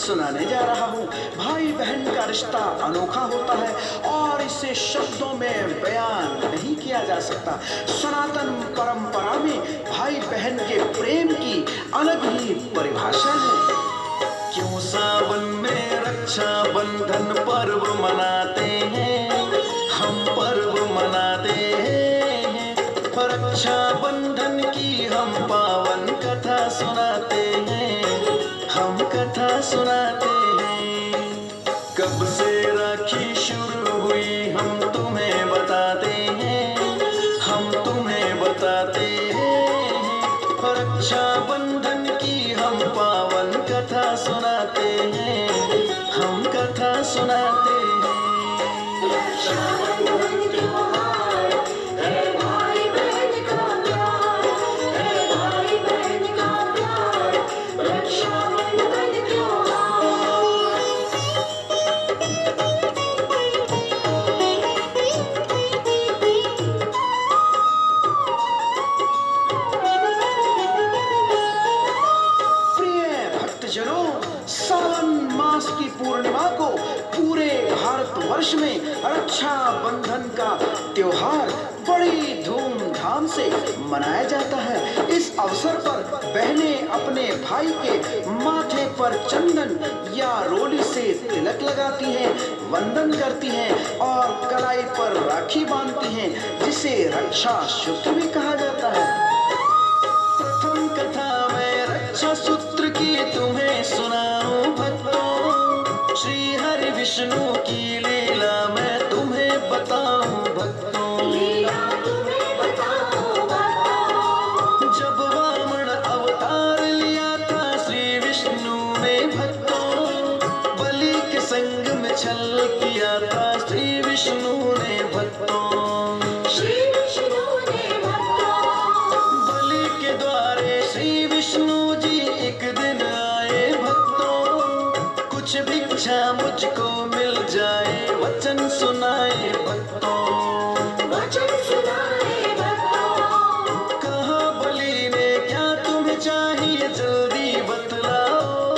सुनाने जा रहा हूँ। भाई बहन का रिश्ता अनोखा होता है और इसे शब्दों में बयान नहीं किया जा सकता। सनातन परंपरा में भाई बहन के प्रेम की अलग ही परिभाषा है। क्यों सावन में रक्षा बंधन पर्व मनाते हैं, हम पर्व मनाते हैं। रक्षा बंधन की हम पावन कथा सुनाते हैं, हम कथा सुनाते हैं। कब से राखी शुरू हुई हम तुम्हें बताते हैं, हम तुम्हें बताते हैं। रक्षा बंधन की हम पावन कथा सुनाते हैं, हम कथा सुनाते हैं। रक्षाबंधन त्योहार है भाई बहन का प्यार, है भाई बहन का प्यार, रक्षाबंधन त्योहार। प्रिय भक्तजनों, सावन मास की पूर्णिमा को पूरे भारतवर्ष में रक्षा बंधन का त्योहार बड़ी धूमधाम से मनाया जाता है। इस अवसर पर बहनें अपने भाई के माथे पर चंदन या रोली से तिलक लगाती हैं, वंदन करती हैं और कलाई पर राखी बांधती हैं, जिसे रक्षा सूत्र भी कहा जाता है। प्रथम कथा में रक्षा सूत्र की तुम्हें सुनाऊं भक्तों, श्री हरि विष्णु की लीला मैं तुम्हें बताऊं भक्तों। लीला तुम्हें बताओ भक्तों, जब वामन अवतार लिया था श्री विष्णु ने भक्तों, बलि के संग में छल किया था श्री विष्णु ने भक्तों। श्री विष्णु ने भक्तों, बलि के द्वारे श्री विष्णु जी एक दिन आए भक्तों, कुछ भिक्षा मुझको मिल जाए वचन सुनाए भक्तों। वचन सुनाए भक्तों, कहा बलि ने क्या तुम्हें चाहिए जल्दी बतलाओ,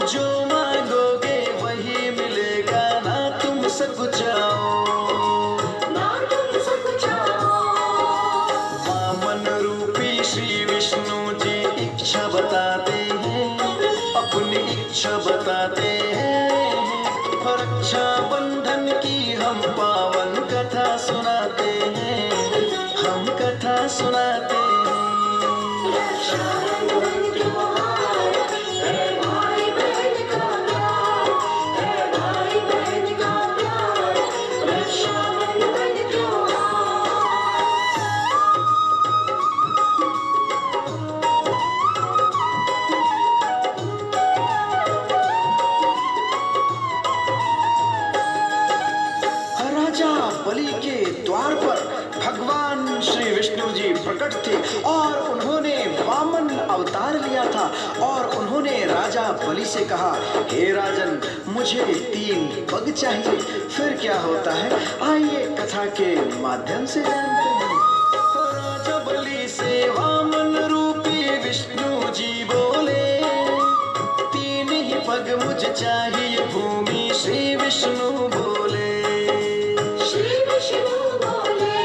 जो मांगोगे वही मिलेगा ना तुम सकुचाओ। ना तुम सकुचाओ। वामन रूपी श्री विष्णु जी इच्छा बताते हैं, अपनी इच्छा बताते हैं। रक्षा बंधन की हम पावन कथा सुनाते हैं, हम कथा सुनाते हैं। रक्षाबंधन त्योहार है भाई बहन का प्यार, है भाई बहन का प्यार, रक्षाबंधन त्योहार। राजा बलि के द्वार पर भगवान श्री विष्णु जी प्रकट थे और उन्होंने वामन अवतार लिया था और उन्होंने राजा बलि से कहा, हे राजन, मुझे 3 पग चाहिए। फिर क्या होता है, आइए कथा के माध्यम से जानते हैं। राजा बलि से वामन रूपी विष्णु जी बोले, 3 ही पग मुझे चाहिए भूमि श्री विष्णु बोले। श्री विष्णु बोले,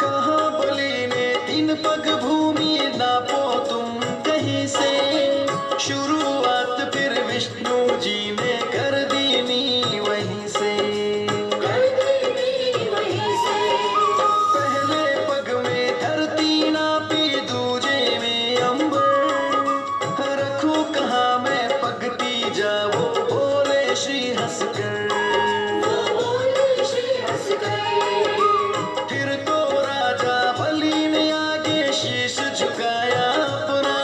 कहा बलि ने 3 पग भूमि नापो तुम कहीं से। शुरुआत फिर विष्णु जी ने कर दीनी वहीं से। कर दीनी वहीं से। पहले पग में धरती नापी, दूजे में अंबर। रखूं कहाँ मैं पगती जाओ, बोले श्री हंसकर। वो बोले श्री हंसकर। फिर तो राजा बलि ने आगे शीश झुकाया अपना,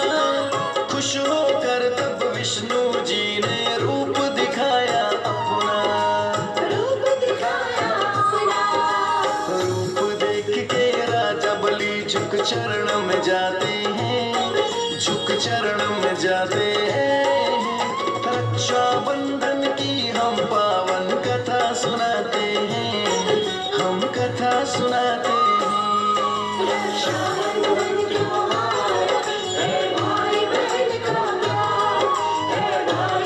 खुश होकर तब विष्णु जी ने रूप दिखाया अपना। रूप दिखाया अपना। रूप देख के राजा बलि झुक चरण में जाते हैं, झुक चरण में जाते हैं। रक्षा बंधन की हम पावन कथा सुनाते हैं, हम कथा सुनाते हैं। रक्षाबंधन त्योहार है भाई बहन का प्यार, है भाई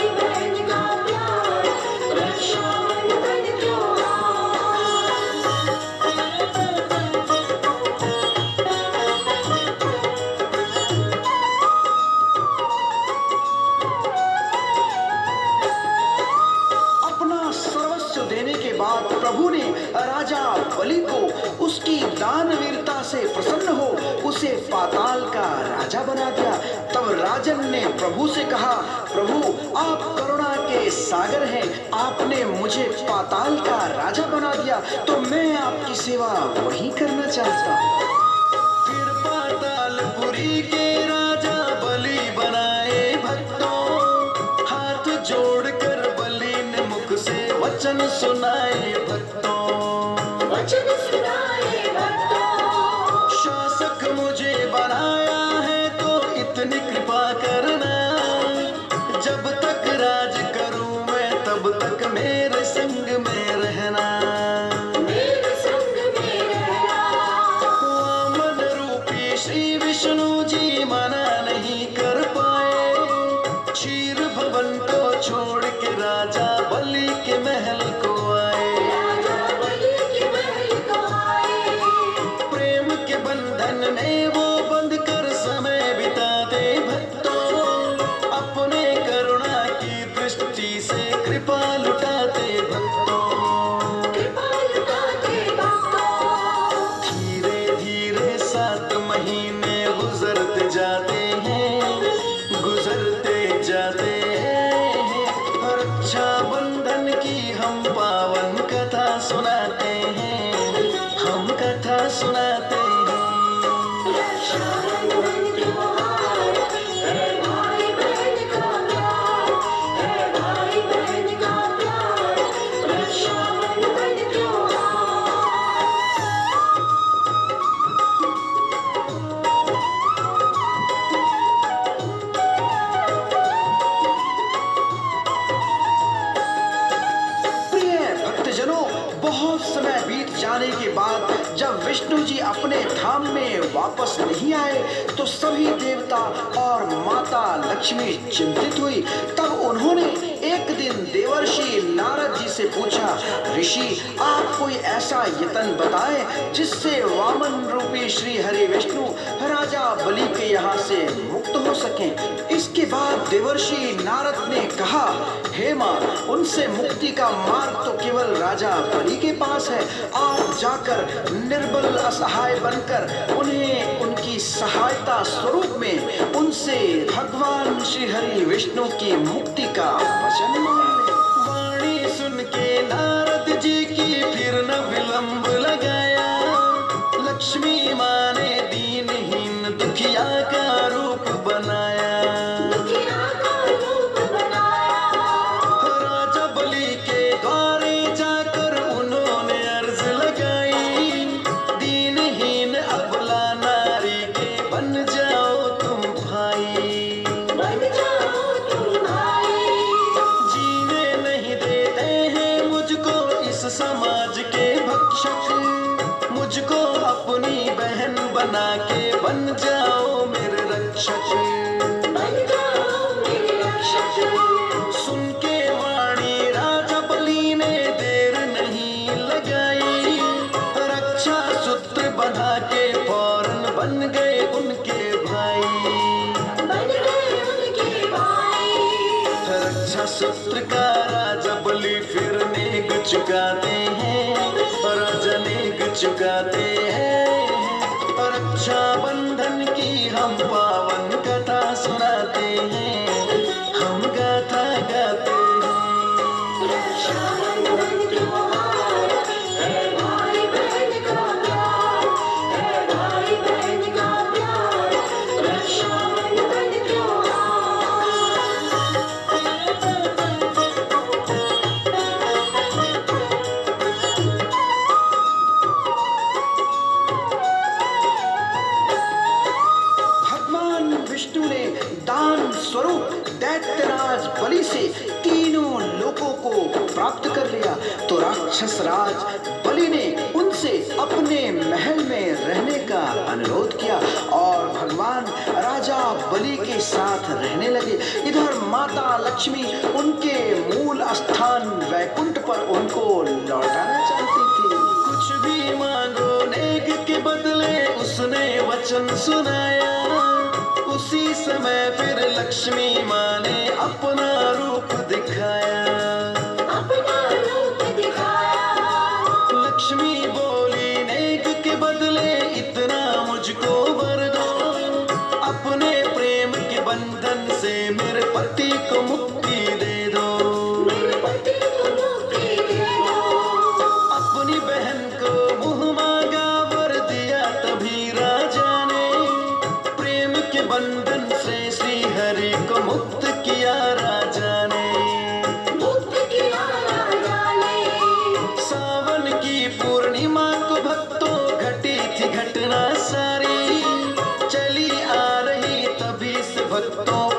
बना दिया। तब राजन ने प्रभु से कहा, प्रभु आप करुणा के सागर हैं, आपने मुझे पाताल का राजा बना दिया, तो मैं आपकी सेवा वही करना चाहता हूँ। फिर पातालपुरी के राजा बलि बनाए भक्तों, हाथ जोड़कर बलि ने मुख से वचन सुनाए भक्तों। वचन सुनाए भक्तों, शासक मुझे बनाया है तो इतनी कृपा करना, जब तक राज करूं मैं तब तक मेरे संग में रहना। मेरे संग में रहना। वामन रूपी श्री विष्णु जी मना नहीं कर पाए, क्षीर भवन को छोड़ के राजा बलि के महल को आए। राजा बलि के महल को आए, प्रेम के बंधन में वो बंध कर समय बिताते भक्तों, अपने करुणा की दृष्टि से कृपा लुटाते भक्तों। कृपा लुटाते भक्तों। धीरे धीरे 7 महीने गुजरते जाते हैं, गुजरते जाते हैं। रक्षाबंधन की हम पावन कथा सुनाते हैं, हम कथा सुनाते हैं। रक्षाबंधन त्योहार है भाई बहन का प्यार, है भाई बहन का प्यार, रक्षाबंधन त्योहार। प्रिय भक्तजनों, बहुत समय बीत जाने के बाद जब विष्णु जी अपने धाम में वापस नहीं आए तो सभी देवता और माता लक्ष्मी चिंतित हुई। तब उन्होंने एक दिन देवर्षि नारद जी से पूछा, ऋषि आप कोई ऐसा यतन बताएं जिससे वामन रूपी श्री हरि विष्णु राजा बलि के यहाँ से मुक्त हो सकें। इसके बाद देवर्षि नारद ने कहा, हे माँ, उनसे मुक्ति का मार्ग तो केवल राजा बलि के पास है। आप जाकर निर्बल असहाय बनकर उन्हें उनकी सहायता स्वरूप में उनसे भगवान श्री हरि विष्णु की मुक्ति का वचन मांग लें। वाणी सुन के नारद जी की फिर न विलंब लगाया, लक्ष्मी माँ ने दीनहीन दुखिया का रूप बनाया। दुखिया का रूप बनाया, राजा बलि के द्वारे जाकर उन्होंने अर्ज लगाई, दीनहीन अबला नारी के बन जाओ तुम भाई। बन जाओ तुम भाई। जीने नहीं देते हैं मुझको इस समाज के भक्षक, मुझको अपनी बहन बना के बन जाओ मेरे रक्षक। बन जाओ मेरे रक्षक। सुन के वाणी राजा बलि ने देर नहीं लगाई, रक्षा सूत्र बंधा के फौरन बन गए उनके भाई। बन गए उनके भाई। रक्षा सूत्र का राजा बलि फिर नेग चुकाते हैं, राजा नेग चुकाते हैं। रक्षा बंधन की हम पावन कथा सुनाते हैं, हम गाथा गाते हैं। रक्षाबंधन त्योहार है भाई बहन का प्यार, है भाई बहन का प्यार, रक्षाबंधन त्योहार। भगवान विष्णु ने दान स्वरूप दैत्यराज बलि से तीनों लोकों को प्राप्त कर लिया। तो राक्षस राज बलि ने उनसे अपने महल में रहने का अनुरोध किया और भगवान राजा बलि के साथ रहने लगे। इधर माता लक्ष्मी उनके मूल स्थान वैकुंठ पर उनको लौटाना चाहती थी। कुछ भी मांगो नेक के बदले उसने वचन सुनाया, उसी समय फिर लक्ष्मी माँ ने अपना रूप दिखाया। अपना रूप दिखाया। लक्ष्मी बोली नेक के बदले इतना मुझको वर दो, अपने बंधन से श्री हरि को मुक्त किया राजा ने। मुक्त किया राजा ने। सावन की पूर्णिमा को भक्तों घटी थी घटना सारी, चली आ रही तभी से भक्तों